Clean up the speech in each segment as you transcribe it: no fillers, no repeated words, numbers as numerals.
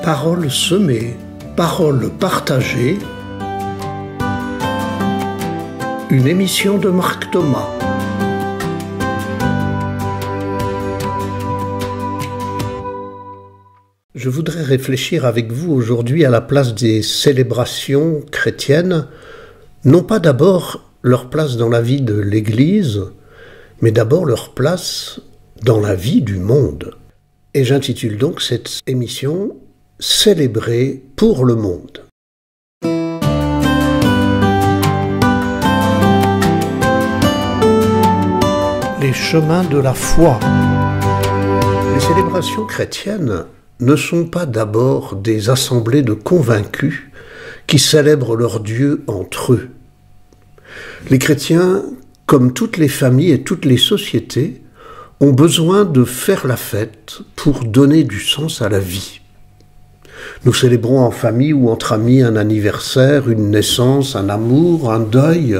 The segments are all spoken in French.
Parole semée, parole partagée. Une émission de Marc Thomas. Je voudrais réfléchir avec vous aujourd'hui à la place des célébrations chrétiennes, non pas d'abord leur place dans la vie de l'Église, mais d'abord leur place dans la vie du monde. Et j'intitule donc cette émission « Célébrer pour le monde ». Les chemins de la foi. Les célébrations chrétiennes ne sont pas d'abord des assemblées de convaincus qui célèbrent leur Dieu entre eux. Les chrétiens, comme toutes les familles et toutes les sociétés, ont besoin de faire la fête pour donner du sens à la vie. Nous célébrons en famille ou entre amis un anniversaire, une naissance, un amour, un deuil.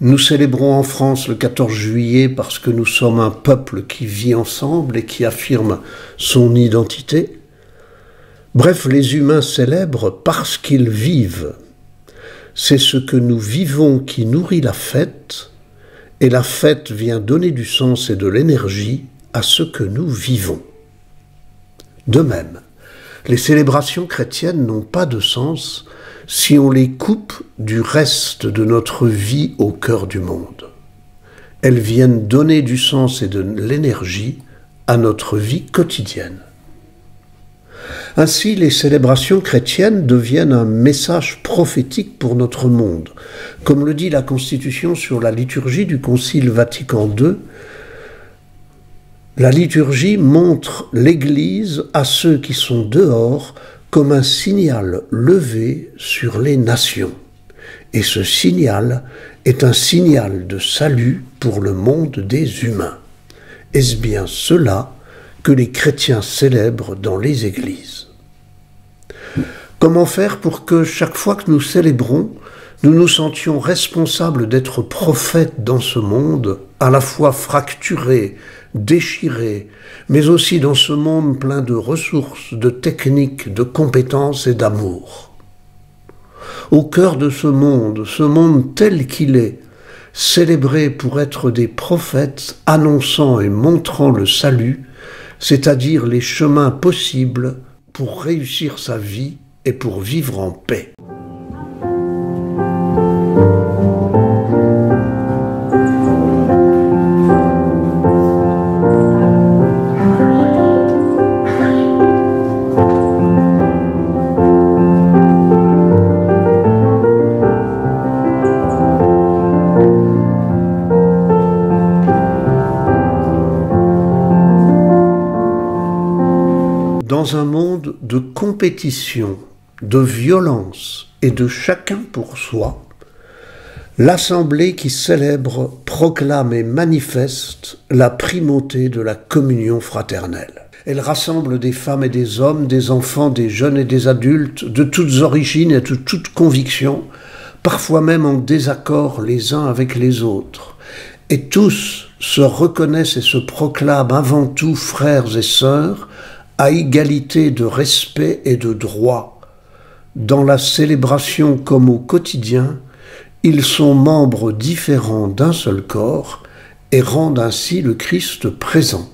Nous célébrons en France le 14 juillet parce que nous sommes un peuple qui vit ensemble et qui affirme son identité. Bref, les humains célèbrent parce qu'ils vivent. C'est ce que nous vivons qui nourrit la fête, et la fête vient donner du sens et de l'énergie à ce que nous vivons. De même, les célébrations chrétiennes n'ont pas de sens si on les coupe du reste de notre vie au cœur du monde. Elles viennent donner du sens et de l'énergie à notre vie quotidienne. Ainsi, les célébrations chrétiennes deviennent un message prophétique pour notre monde. Comme le dit la Constitution sur la liturgie du Concile Vatican II, la liturgie montre l'Église à ceux qui sont dehors comme un signal levé sur les nations. Et ce signal est un signal de salut pour le monde des humains. Est-ce bien cela que les chrétiens célèbrent dans les églises? Comment faire pour que chaque fois que nous célébrons, nous nous sentions responsables d'être prophètes dans ce monde, à la fois fracturé, déchiré, mais aussi dans ce monde plein de ressources, de techniques, de compétences et d'amour? Au cœur de ce monde tel qu'il est, célébrer pour être des prophètes annonçant et montrant le salut, c'est-à-dire les chemins possibles pour réussir sa vie et pour vivre en paix. Dans un monde de compétition, de violence et de chacun pour soi, l'Assemblée qui célèbre proclame et manifeste la primauté de la communion fraternelle. Elle rassemble des femmes et des hommes, des enfants, des jeunes et des adultes, de toutes origines et de toutes convictions, parfois même en désaccord les uns avec les autres. Et tous se reconnaissent et se proclament avant tout frères et sœurs, à égalité de respect et de droit. Dans la célébration comme au quotidien, ils sont membres différents d'un seul corps et rendent ainsi le Christ présent.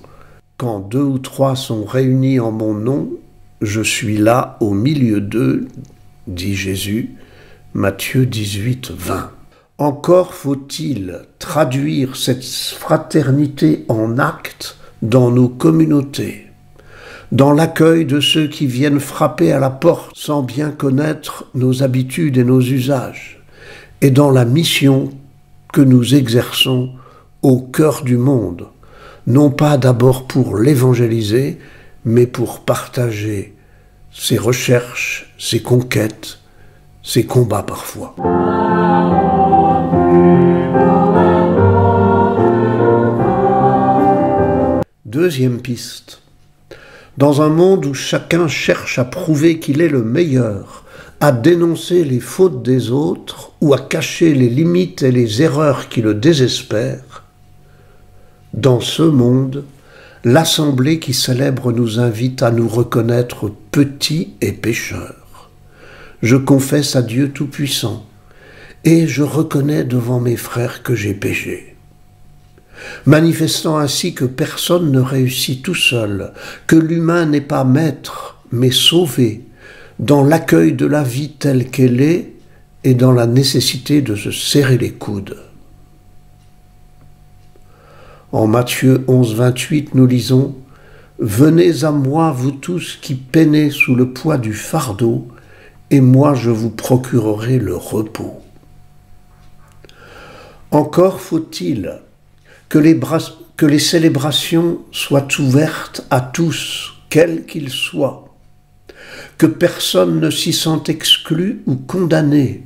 Quand 2 ou 3 sont réunis en mon nom, je suis là au milieu d'eux, dit Jésus, Matthieu 18, 20. Encore faut-il traduire cette fraternité en actes dans nos communautés, dans l'accueil de ceux qui viennent frapper à la porte sans bien connaître nos habitudes et nos usages, et dans la mission que nous exerçons au cœur du monde, non pas d'abord pour l'évangéliser, mais pour partager ses recherches, ses conquêtes, ses combats parfois. Deuxième piste. Dans un monde où chacun cherche à prouver qu'il est le meilleur, à dénoncer les fautes des autres ou à cacher les limites et les erreurs qui le désespèrent, dans ce monde, l'assemblée qui célèbre nous invite à nous reconnaître petits et pécheurs. Je confesse à Dieu Tout-Puissant, et je reconnais devant mes frères que j'ai péché. Manifestant ainsi que personne ne réussit tout seul, que l'humain n'est pas maître, mais sauvé, dans l'accueil de la vie telle qu'elle est et dans la nécessité de se serrer les coudes. En Matthieu 11, 28, nous lisons « Venez à moi, vous tous qui peinez sous le poids du fardeau, et moi je vous procurerai le repos. » Encore faut-il que les célébrations soient ouvertes à tous, quels qu'ils soient, que personne ne s'y sente exclu ou condamné,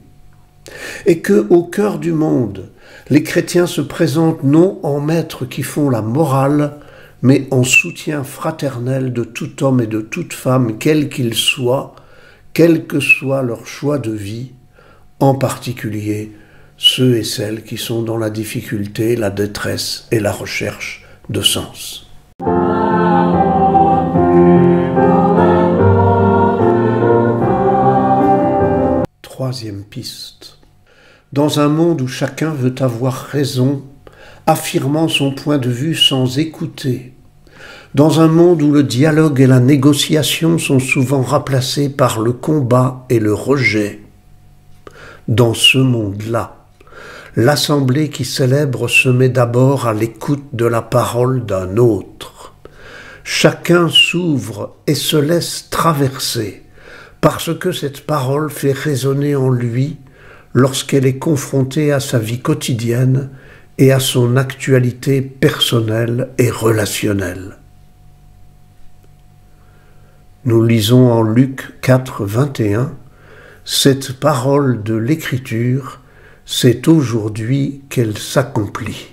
et que, au cœur du monde, les chrétiens se présentent non en maîtres qui font la morale, mais en soutien fraternel de tout homme et de toute femme, quel qu'il soit, quel que soit leur choix de vie, en particulier ceux et celles qui sont dans la difficulté, la détresse et la recherche de sens. Troisième piste. Dans un monde où chacun veut avoir raison, affirmant son point de vue sans écouter, dans un monde où le dialogue et la négociation sont souvent remplacés par le combat et le rejet, dans ce monde-là, l'assemblée qui célèbre se met d'abord à l'écoute de la parole d'un autre. Chacun s'ouvre et se laisse traverser, parce que cette parole fait résonner en lui lorsqu'elle est confrontée à sa vie quotidienne et à son actualité personnelle et relationnelle. Nous lisons en Luc 4, 21, « Cette parole de l'Écriture, c'est aujourd'hui qu'elle s'accomplit. »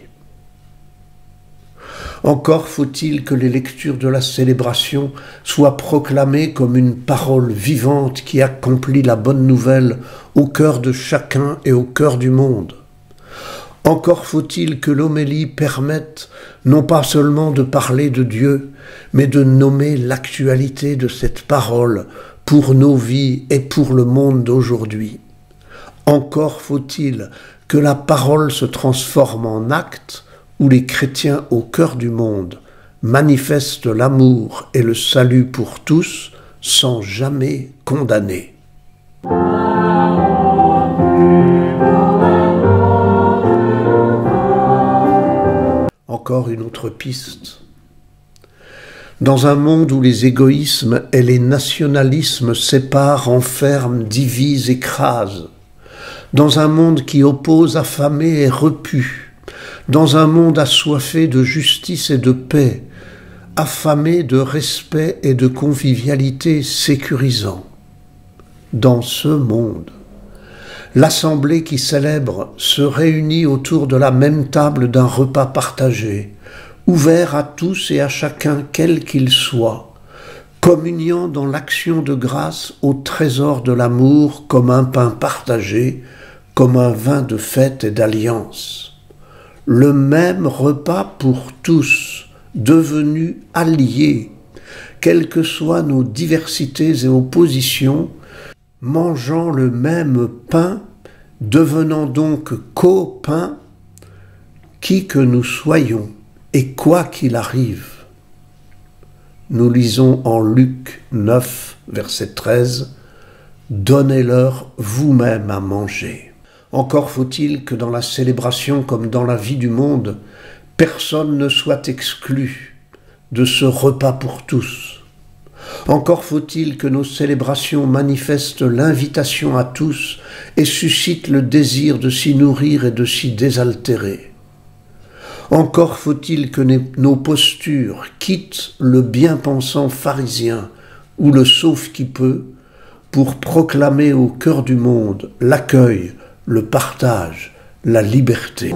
Encore faut-il que les lectures de la célébration soient proclamées comme une parole vivante qui accomplit la bonne nouvelle au cœur de chacun et au cœur du monde. Encore faut-il que l'homélie permette non pas seulement de parler de Dieu, mais de nommer l'actualité de cette parole pour nos vies et pour le monde d'aujourd'hui. Encore faut-il que la parole se transforme en acte où les chrétiens au cœur du monde manifestent l'amour et le salut pour tous sans jamais condamner. Encore une autre piste. Dans un monde où les égoïsmes et les nationalismes séparent, enferment, divisent, écrasent, dans un monde qui oppose affamés et repus, dans un monde assoiffé de justice et de paix, affamé de respect et de convivialité sécurisant. Dans ce monde, l'assemblée qui célèbre se réunit autour de la même table d'un repas partagé, ouvert à tous et à chacun quel qu'il soit, communiant dans l'action de grâce au trésor de l'amour comme un pain partagé, comme un vin de fête et d'alliance. Le même repas pour tous, devenus alliés, quelles que soient nos diversités et oppositions, mangeant le même pain, devenant donc copains, qui que nous soyons et quoi qu'il arrive. Nous lisons en Luc 9, verset 13, « Donnez-leur vous-même à manger ». Encore faut-il que dans la célébration comme dans la vie du monde, personne ne soit exclu de ce repas pour tous. Encore faut-il que nos célébrations manifestent l'invitation à tous et suscitent le désir de s'y nourrir et de s'y désaltérer. Encore faut-il que nos postures quittent le bien-pensant pharisien ou le sauve-qui-peut pour proclamer au cœur du monde l'accueil, le partage, la liberté.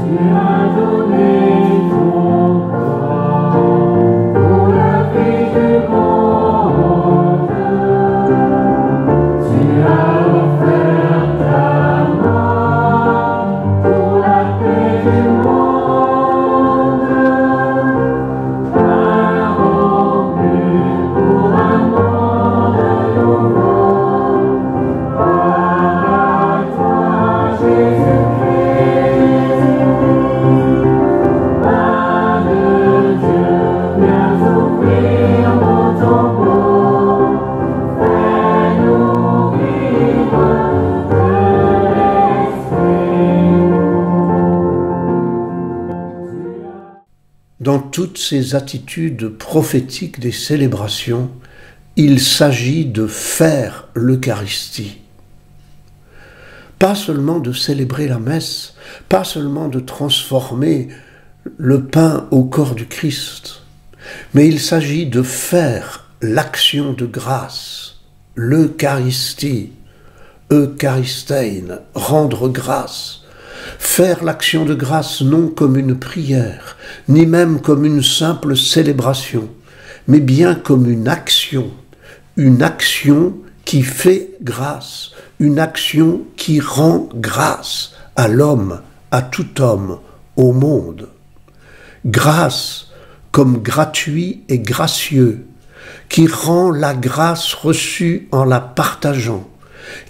toutes ces attitudes prophétiques des célébrations, il s'agit de faire l'Eucharistie. Pas seulement de célébrer la messe, pas seulement de transformer le pain au corps du Christ, mais il s'agit de faire l'action de grâce, l'Eucharistie, Eucharistein, rendre grâce. Faire l'action de grâce non comme une prière, ni même comme une simple célébration, mais bien comme une action qui fait grâce, une action qui rend grâce à l'homme, à tout homme, au monde. Grâce comme gratuit et gracieux, qui rend la grâce reçue en la partageant,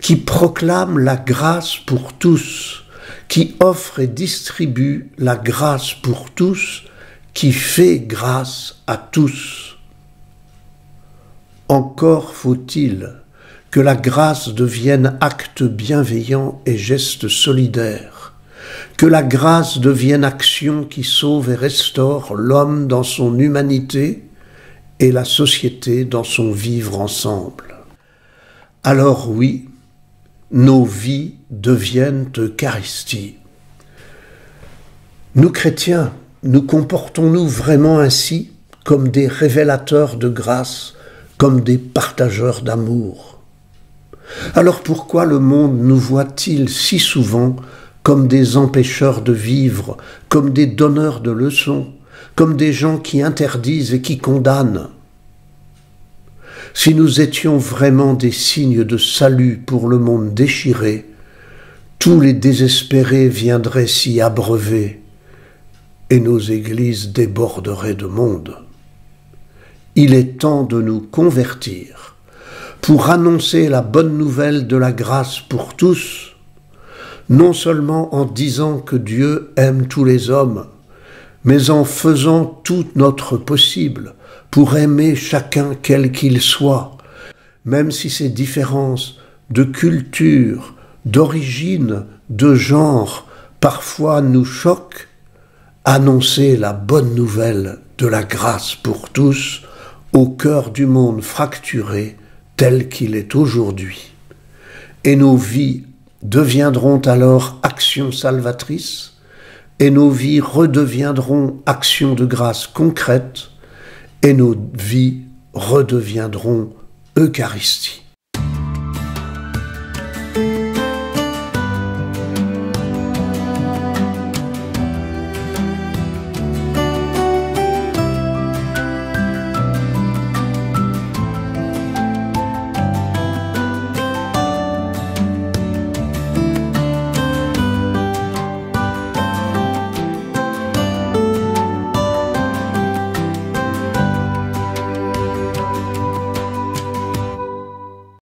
qui proclame la grâce pour tous, qui offre et distribue la grâce pour tous, qui fait grâce à tous. Encore faut-il que la grâce devienne acte bienveillant et geste solidaire, que la grâce devienne action qui sauve et restaure l'homme dans son humanité et la société dans son vivre ensemble. Alors oui, nos vies deviennent Eucharistie. Nous chrétiens, nous comportons-nous vraiment ainsi, comme des révélateurs de grâce, comme des partageurs d'amour? Alors pourquoi le monde nous voit-il si souvent comme des empêcheurs de vivre, comme des donneurs de leçons, comme des gens qui interdisent et qui condamnent? Si nous étions vraiment des signes de salut pour le monde déchiré, tous les désespérés viendraient s'y abreuver et nos églises déborderaient de monde. Il est temps de nous convertir pour annoncer la bonne nouvelle de la grâce pour tous, non seulement en disant que Dieu aime tous les hommes, mais en faisant tout notre possible pour aimer chacun quel qu'il soit, même si ces différences de culture, d'origine, de genre, parfois nous choquent, annoncer la bonne nouvelle de la grâce pour tous au cœur du monde fracturé tel qu'il est aujourd'hui. Et nos vies deviendront alors actions salvatrices, et nos vies redeviendront actions de grâce concrètes, et nos vies redeviendront Eucharistie.